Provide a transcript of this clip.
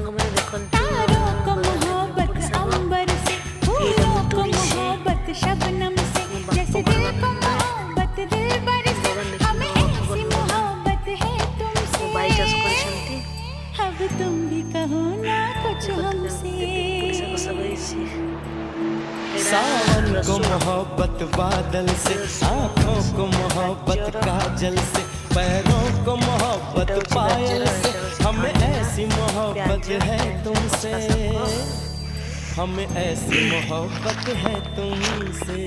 रंगमध्ये देखलती तारों को मोहब्बत अंबर से, फूलों को मोहब्बत शबनम से, जैसे दिल को मोहब्बत दिलबर से, हमें ऐसी मोहब्बत है तुमसे। बाईच्या स्पर्शांती अब तुम भी कहो ना कुछ हमसे। सगळीची सावन को मोहब्बत बादल से, आँखों को मोहब्बत काजल से, पैरों को मोहब्बत पायल से, हमें ऐसी मोहब्बत है तुमसे, हमें ऐसी मोहब्बत है तुमसे।